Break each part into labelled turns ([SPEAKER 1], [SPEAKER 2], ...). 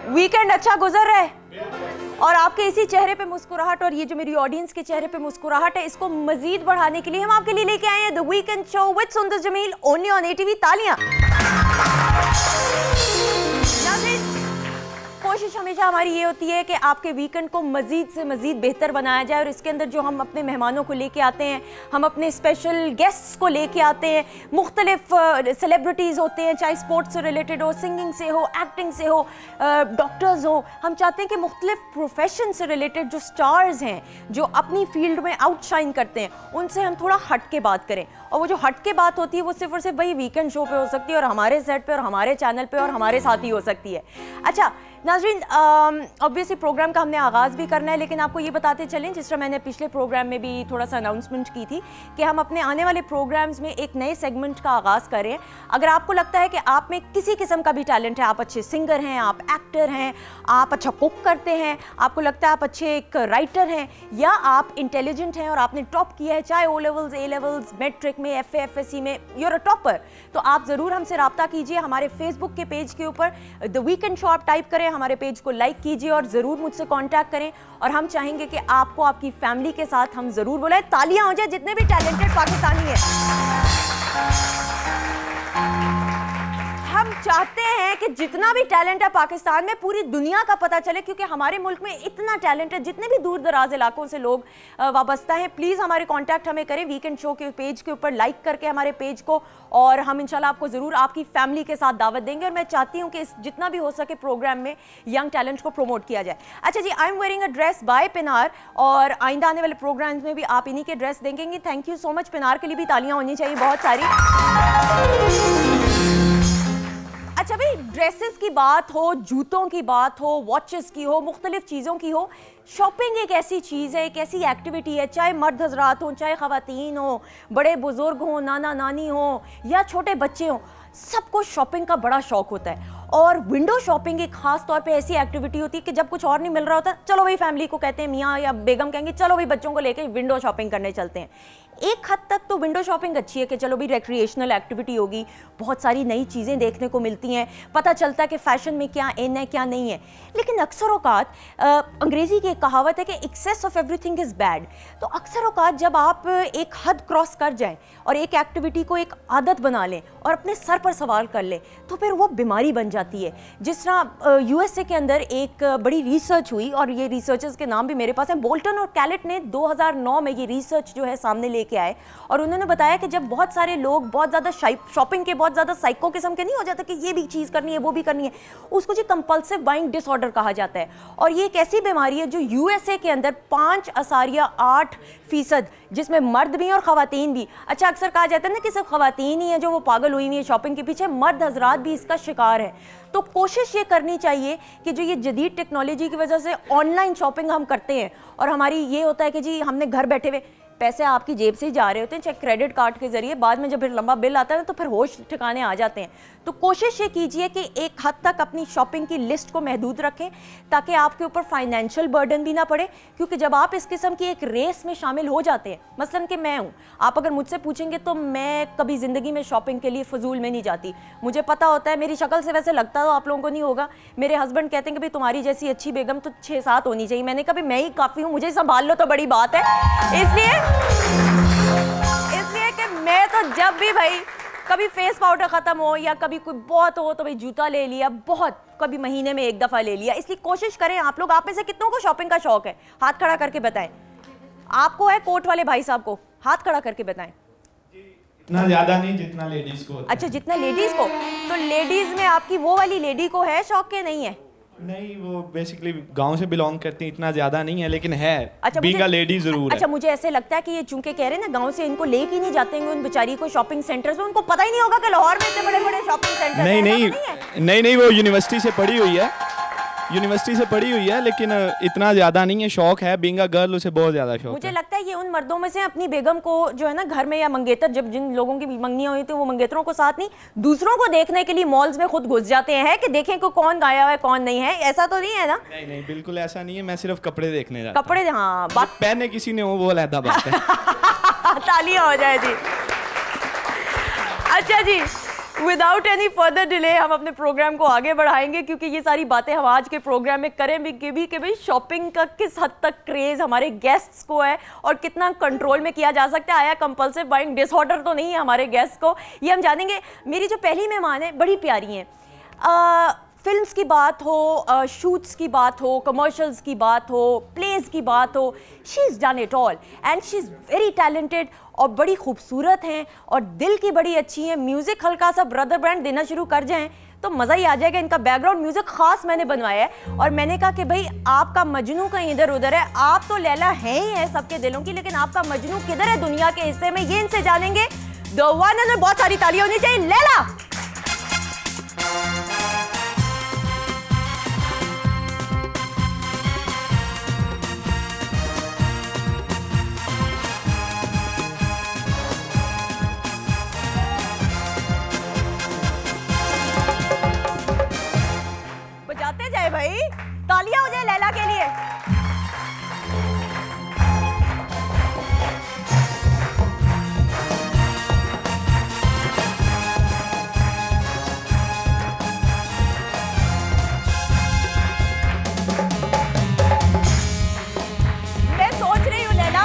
[SPEAKER 1] Weekend अच्छा गुजर रहा है और आपके इसी चेहरे पे मुस्कुराहट और ये जो मेरी ऑडियंस के चेहरे पे मुस्कुराहट है, इसको मजीद बढ़ाने के लिए हम आपके लिए लेके आए हैं द वीकेंड शो विद सुंदर जमील ओनली ऑन ATV। तालियां। कोशिश हमेशा हमारी ये होती है कि आपके वीकेंड को मजीद से मजीद बेहतर बनाया जाए और इसके अंदर जो हम अपने मेहमानों को लेके आते हैं, हम अपने स्पेशल गेस्ट्स को लेके आते हैं, मुख्तलिफ सेलिब्रिटीज़ होते हैं, चाहे स्पोर्ट्स से रिलेटेड हो, सिंगिंग से हो, एक्टिंग से हो, डॉक्टर्स हो। हम चाहते हैं कि मुख्तलिफ प्रोफेशन से रिलेटेड जो स्टार्स हैं, जो अपनी फील्ड में आउटशाइन करते हैं, उनसे हम थोड़ा हट के बात करें। और वो जो हट के बात होती है वो सिर्फ और सिर्फ वही वीकेंड शो पे हो सकती है और हमारे सेट पे और हमारे चैनल पे और हमारे साथ ही हो सकती है। अच्छा नाज़रीन, ऑब्वियसली प्रोग्राम का हमने आगाज़ भी करना है, लेकिन आपको ये बताते चलें, जिस तरह मैंने पिछले प्रोग्राम में भी थोड़ा सा अनाउंसमेंट की थी कि हम अपने आने वाले प्रोग्राम्स में एक नए सेगमेंट का आगाज़ कर रहे हैं। अगर आपको लगता है कि आप में किसी किस्म का भी टैलेंट है, आप अच्छे सिंगर हैं, आप एक्टर हैं, आप अच्छा कुक करते हैं, आपको लगता है आप अच्छे एक राइटर हैं, या आप इंटेलिजेंट हैं और आपने टॉप किया है, चाहे O levels, A levels, matric में, FA FSC में, यूर अ टॉपर, तो आप ज़रूर हमसे रब्ता कीजिए। हमारे फेसबुक के पेज के ऊपर द वीकेंड शो आप टाइप करें, हमारे पेज को लाइक कीजिए और ज़रूर मुझसे कांटेक्ट करें। और हम चाहेंगे कि आपको आपकी फैमिली के साथ हम ज़रूर बुलाएं। तालियां हो जाए जितने भी टैलेंटेड पाकिस्तानी हैं। हम चाहते हैं कि जितना भी टैलेंट है पाकिस्तान में पूरी दुनिया का पता चले, क्योंकि हमारे मुल्क में इतना टैलेंट है। जितने भी दूर दराज इलाकों से लोग वाबस्ता हैं, प्लीज़ हमारे कांटेक्ट हमें करें वीकेंड शो के पेज के ऊपर लाइक करके हमारे पेज को, और हम इंशाल्लाह आपको ज़रूर आपकी फैमिली के साथ दावत देंगे। और मैं चाहती हूँ कि जितना भी हो सके प्रोग्राम में यंग टैलेंट को प्रमोट किया जाए। अच्छा जी, I am wearing a dress by Pinar और आइंदा आने वाले प्रोग्राम्स में भी आप इन्हीं के ड्रेस देंगे। Thank you so much. Pinar के लिए भी तालियां होनी चाहिए बहुत सारी। अच्छा भाई, ड्रेसेस की बात हो, जूतों की बात हो, वॉचेस की हो, मुख्तलिफ चीज़ों की हो, शॉपिंग एक ऐसी चीज़ है, एक ऐसी एक्टिविटी है, चाहे मर्द हजरात हों, चाहे ख़वातीन हो, बड़े बुजुर्ग हों, नाना नानी हो या छोटे बच्चे हों, सबको शॉपिंग का बड़ा शौक होता है। और विंडो शॉपिंग एक खास तौर पे ऐसी एक्टिविटी होती है कि जब कुछ और नहीं मिल रहा होता, चलो भाई फैमिली को कहते हैं, मियाँ या बेगम कहेंगे चलो भाई बच्चों को लेके विंडो शॉपिंग करने चलते हैं। एक हद तक तो विंडो शॉपिंग अच्छी है कि चलो भाई रिक्रिएशनल एक्टिविटी होगी, बहुत सारी नई चीज़ें देखने को मिलती हैं, पता चलता है कि फ़ैशन में क्या इन है क्या नहीं है। लेकिन अक्सर औकात अंग्रेज़ी की एक कहावत है कि excess of everything is bad. तो अक्सर औकात जब आप एक हद क्रॉस कर जाएं और एक एक्टिविटी को एक आदत बना लें और अपने सर पर सवाल कर लें, तो फिर वो बीमारी बन जाती है। जिस तरह USA के अंदर एक बड़ी रिसर्च हुई, और ये रिसर्चर्स के नाम भी मेरे पास हैं, बोल्टन और कैलेट ने 2009 में ये रिसर्च जो है सामने लेके आए, और उन्होंने बताया कि जब बहुत सारे लोग बहुत ज़्यादा शॉपिंग के बहुत ज़्यादा साइको किस्म के नहीं हो जाते कि ये भी चीज़ करनी है वो भी करनी है, उसको जी कंपल्सिव बाइंग डिसऑर्डर कहा जाता है। और ये एक ऐसी बीमारी है जो USA के अंदर 5.8%, जिसमें मर्द भी और ख़वातीन भी। अच्छा, अक्सर कहा जाता है ना कि सिर्फ ख़वातीन ही है जो वो पागल हुई हुई है शॉपिंग के पीछे, मर्द हजरात भी इसका शिकार है। तो कोशिश ये करनी चाहिए कि जो ये जदीद टेक्नोलॉजी की वजह से ऑनलाइन शॉपिंग हम करते हैं, और हमारी ये होता है कि जी हमने घर बैठे हुए पैसे आपकी जेब से ही जा रहे होते हैं, चाहे क्रेडिट कार्ड के जरिए, बाद में जब फिर लंबा बिल आता है तो फिर होश ठिकाने आ जाते हैं। तो कोशिश ये कीजिए कि एक हद तक अपनी शॉपिंग की लिस्ट को महदूद रखें ताकि आपके ऊपर फाइनेंशियल बर्डन भी ना पड़े। क्योंकि जब आप इस किस्म की एक रेस में शामिल हो जाते हैं, मसलन कि मैं हूँ, आप अगर मुझसे पूछेंगे तो मैं कभी ज़िंदगी में शॉपिंग के लिए फजूल में नहीं जाती। मुझे पता होता है, मेरी शक्ल से वैसे लगता तो आप लोगों को नहीं होगा, मेरे हस्बैंड कहते हैं कि भाई तुम्हारी जैसी अच्छी बेगम तो 6-7 होनी चाहिए। मैंने कहा मैं ही काफ़ी हूँ, मुझे संभाल लो तो बड़ी बात है। इसलिए कि मैं तो जब भी भाई कभी फेस पाउडर ख़त्म हो या कभी कोई बहुत हो तो भाई जूता ले लिया, बहुत कभी महीने में एक दफ़ा ले लिया। इसलिए कोशिश करें आप लोग, आप में से कितनों को शॉपिंग का शौक है, हाथ खड़ा करके बताएं। आपको है, कोट वाले भाई साहब को हाथ खड़ा करके बताएं।
[SPEAKER 2] इतना ज़्यादा नहीं जितना लेडीज़ को। अच्छा,
[SPEAKER 1] जितना लेडीज़ को, तो लेडीज़ में आपकी वो वाली लेडी को है शौक के नहीं है?
[SPEAKER 2] नहीं, वो बेसिकली गांव से बिलोंग करती हैं, इतना ज्यादा नहीं है, लेकिन है। अच्छा, बीइंग अ लेडी जरूर है।
[SPEAKER 1] अच्छा, मुझे ऐसे लगता है कि ये चूंकि कह रहे हैं ना गांव से, इनको लेके ही नहीं जाते हैं उन बेचारी को शॉपिंग सेंटर्स में, उनको पता ही नहीं होगा कि लाहौर में इतने बड़े बड़े शॉपिंग सेंटर
[SPEAKER 2] नहीं नहीं, वो यूनिवर्सिटी से पढ़ी हुई है, लेकिन इतना ज्यादा नहीं है। शौक है, बीइंग अ गर्ल उसे बहुत ज्यादा शौक है।
[SPEAKER 1] मुझे लगता है ये उन मर्दों में से अपनी बेगम को जो है ना घर में, या मंगेतर, जब जिन लोगों की मंगनियां हुई थी वो मंगेतरों को साथ नहीं, दूसरों को देखने के लिए मॉल्स में खुद घुस जाते हैं कि देखें को कौन गाया हुआ है कौन नहीं है। ऐसा तो नहीं है ना?
[SPEAKER 2] नहीं, बिल्कुल ऐसा नहीं है। मैं सिर्फ कपड़े देखने जाता हूं।
[SPEAKER 1] कपड़े, हाँ, बात
[SPEAKER 2] पहने किसी ने वो अलग बात है।
[SPEAKER 1] तालियां हो जाए जी। अच्छा जी, विदाउट एनी फर्दर डिले हम अपने प्रोग्राम को आगे बढ़ाएंगे, क्योंकि ये सारी बातें हम आज के प्रोग्राम में करें भी कि भाई शॉपिंग का किस हद तक क्रेज हमारे गेस्ट्स को है और कितना कंट्रोल में किया जा सकता है। आया कंपल्सिव बाइंग डिसऑर्डर तो नहीं है हमारे गेस्ट को, ये हम जानेंगे। मेरी जो पहली मेहमान है बड़ी प्यारी हैं। फिल्म्स की बात हो, शूट्स की बात हो, कमर्शियल्स की बात हो, प्लेस की बात हो, she is done it all and she is very talented और बड़ी खूबसूरत हैं और दिल की बड़ी अच्छी हैं। म्यूज़िक हल्का सा ब्रदर बैंड देना शुरू कर जाएं तो मज़ा ही आ जाएगा। इनका बैकग्राउंड म्यूज़िक ख़ास मैंने बनवाया है और मैंने कहा कि भाई आपका मजनू कहीं इधर उधर है, आप तो लैला है ही है सबके दिलों की, लेकिन आपका मजनू किधर है दुनिया के हिस्से में, ये इनसे जानेंगे। द वन एंड बहुत सारी तालियां होनी चाहिए लैला। बजाते जाए भाई, तालियां हो जाए लैला के लिए। मैं सोच रही हूँ लैला,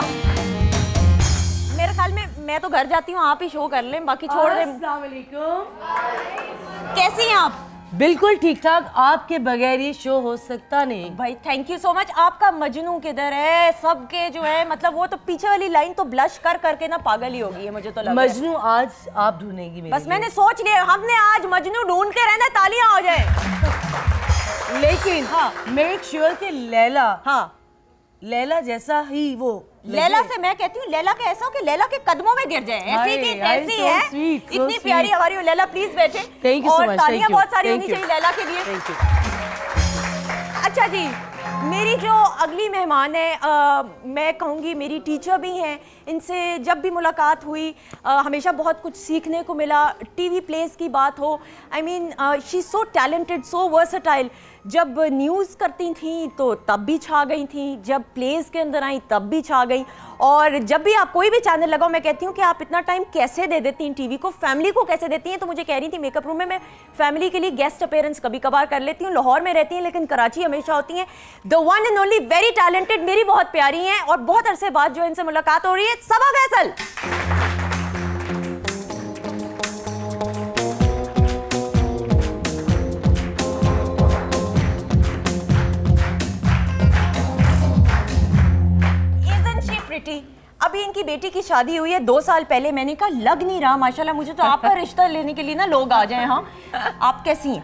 [SPEAKER 1] मेरे ख्याल में मैं तो घर जाती हूँ, आप ही शो कर लें, बाकी छोड़ दें।
[SPEAKER 3] अस्सलाम वालेकुम।
[SPEAKER 1] कैसी हैं आप?
[SPEAKER 3] बिल्कुल ठीक ठाक, आपके बगैर ये शो हो सकता नहीं।
[SPEAKER 1] भाई थैंक यू सो मच। आपका मजनू किधर है? सबके जो है मतलब वो तो पीछे वाली लाइन तो ब्लश कर करके ना पागल ही होगी है, मुझे तो लग रहा है।
[SPEAKER 3] मजनू आज आप ढूंढेगी मेरे
[SPEAKER 1] बस मैंने सोच लिया, हमने आज मजनू ढूंढते रहना, तालियां हो जाए।
[SPEAKER 3] लेकिन हाँ मेक श्योर कि लैला,
[SPEAKER 1] हाँ
[SPEAKER 3] लैला जैसा ही वो
[SPEAKER 1] लैला से मैं कहती हूँ लैला के ऐसा हो कि लैला के कदमों में गिर जाए, ऐसी की ऐसी
[SPEAKER 3] so
[SPEAKER 1] है
[SPEAKER 3] sweet, so
[SPEAKER 1] इतनी प्यारी
[SPEAKER 3] sweet.
[SPEAKER 1] हमारी लैला, प्लीज बैठे।
[SPEAKER 3] Thank you so
[SPEAKER 1] और
[SPEAKER 3] much,
[SPEAKER 1] तालियां
[SPEAKER 3] thank you,
[SPEAKER 1] बहुत सारी
[SPEAKER 3] thank
[SPEAKER 1] होनी
[SPEAKER 3] you.
[SPEAKER 1] चाहिए लैला के लिए।
[SPEAKER 3] Thank you.
[SPEAKER 1] अच्छा जी, मेरी जो अगली मेहमान है मैं कहूँगी मेरी टीचर भी हैं। इनसे जब भी मुलाकात हुई हमेशा बहुत कुछ सीखने को मिला। टीवी प्लेस की बात हो, I mean she is so talented, so versatile. जब न्यूज़ करती थी तो तब भी छा गई थी, जब प्लेस के अंदर आई तब भी छा गई, और जब भी आप कोई भी चैनल लगाओ मैं कहती हूँ कि आप इतना टाइम कैसे दे देती हैं टीवी को, फैमिली को कैसे देती हैं। तो मुझे कह रही थी मेकअप रूम में मैं फैमिली के लिए गेस्ट अपीयरेंस कभी कभार कर लेती हूँ, लाहौर में रहती हैं लेकिन कराची हमेशा होती हैं। The one and only very talented, मेरी बहुत प्यारी हैं और बहुत अरसे बाद जो इनसे मुलाकात हो रही है, सबा फैसल। अभी इनकी बेटी की शादी हुई है 2 साल पहले। मैंने कहा लग नहीं रहा माशाल्लाह, मुझे तो आपका रिश्ता लेने के लिए ना लोग आ जाएं। हाँ आप कैसी हैं?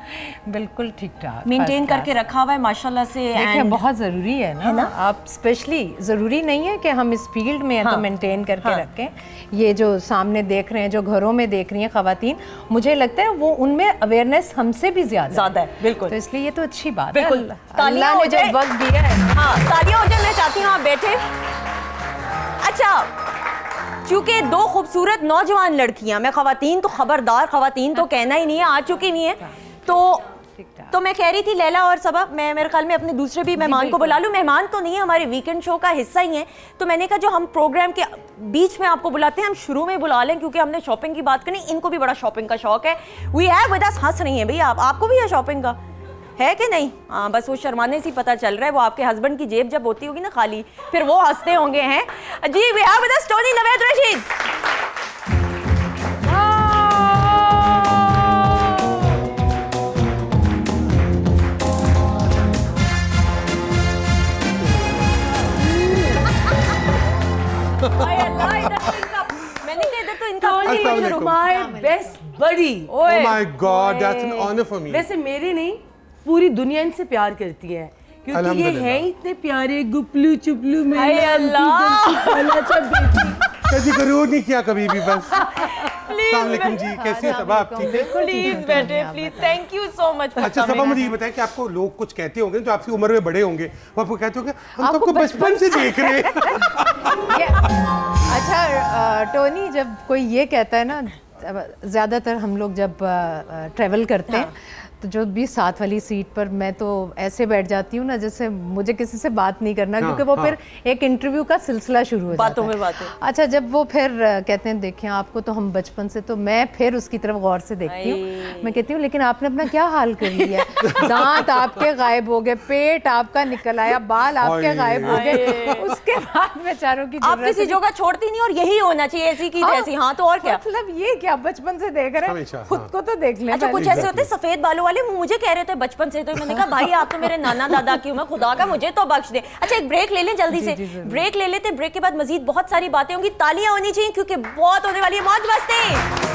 [SPEAKER 3] बिल्कुल ठीक ठाक,
[SPEAKER 1] मेंटेन करके रखा हुआ है माशाल्लाह से।
[SPEAKER 3] देखिए बहुत ज़रूरी है ना, आप स्पेशली ज़रूरी नहीं है कि हम इस फील्ड में तो मेंटेन करके रखें। ये जो सामने देख रहे हैं, जो घरों में देख रही हैं ख़वातीन, मुझे लगता है वो उनमें अवेयरनेस हमसे भी ज़्यादा है।
[SPEAKER 1] बिल्कुल,
[SPEAKER 3] तो इसलिए ये तो अच्छी बात है।
[SPEAKER 1] बिल्कुल,
[SPEAKER 3] अल्लाह ने जो वक्त दिया है।
[SPEAKER 1] हाँ तालियां हो जाए। मैं चाहती हूँ आप बैठे। अच्छा, चूंकि 2 खूबसूरत नौजवान लड़कियां, मैं खवातीन तो खबरदार, खवातीन तो कहना ही नहीं है, आ चुकी नहीं है, तो मैं कह रही थी लैला और सबा, मैं मेरे ख्याल में अपने दूसरे भी मेहमान को बुला लूं। मेहमान तो नहीं है, हमारे वीकेंड शो का हिस्सा ही है। तो मैंने कहा जो हम प्रोग्राम के बीच में आपको बुलाते हैं हम शुरू में बुला लें, क्योंकि हमने शॉपिंग की बात करनी, इनको भी बड़ा शॉपिंग का शौक है। वी हैव विद अस, हंस रही हैं भैया, आपको भी है शॉपिंग का है कि नहीं? हाँ बस वो शर्माने से पता चल रहा है, वो आपके हस्बैंड की जेब जब होती होगी ना खाली, फिर वो हंसते होंगे हैं जी। We have with us Tony Naved Rashid. मैंने कहा इधर तो इनका
[SPEAKER 3] my best buddy.
[SPEAKER 4] Oh my God, that's an honour for me.
[SPEAKER 3] वैसे मेरे नहीं, पूरी दुनिया इनसे प्यार करती है क्योंकि ये हैं इतने प्यारे, गुपलू चुपलू में।
[SPEAKER 4] कभी गरूर नहीं किया कभी भी। बस अस्सलाम वालेकुम जी, कैसे हैं सब आप? ठीक है,
[SPEAKER 1] प्लीज बैठे please, thank you so much.
[SPEAKER 4] अच्छा सबा, मुझे ये बताएं कि आपको लोग कुछ कहते होंगे जो आपकी उम्र में बड़े होंगे, वो आपको कहते होंगे हम तो आपको बचपन से देख रहे हैं।
[SPEAKER 3] अच्छा टोनी, जब कोई ये कहता है ना, ज़्यादातर हम लोग जब ट्रैवल करते हैं तो जो भी साथ वाली सीट पर मैं तो ऐसे बैठ जाती हूँ ना जैसे मुझे किसी से बात नहीं करना, क्योंकि वो फिर एक इंटरव्यू का सिलसिला शुरू हो जाता है। बातें। अच्छा, जब वो फिर कहते हैं देखिए आपको तो हम बचपन से, तो मैं फिर उसकी तरफ गौर से देखती हूँ। मैं कहती हूँ लेकिन आपने अपना क्या हाल कर लिया, दांत आपके गायब हो गए, पेट आपका निकल आया, बाल आपके गायब हो गए, उसके बाद बेचारों की
[SPEAKER 1] आप किसी जगह छोड़ती नहीं, और यही होना चाहिए ऐसी की तैसी। हाँ तो और क्या
[SPEAKER 3] मतलब, ये क्या बचपन से देख रहे हैं, खुद को तो देख लें।
[SPEAKER 1] अच्छा, कुछ ऐसे होते सफेद बालों वाले, मुझे कह रहे थे बचपन से, तो मैंने कहा भाई आप तो मेरे नाना दादा की उम्र, खुदा का मुझे तो बख्श दे। अच्छा, एक ब्रेक ले लें जल्दी से, ब्रेक ले लेते, ब्रेक के बाद मजीद बहुत सारी बातें होंगी, तालियां होनी चाहिए क्योंकि बहुत होने वाली है मौज मस्ती।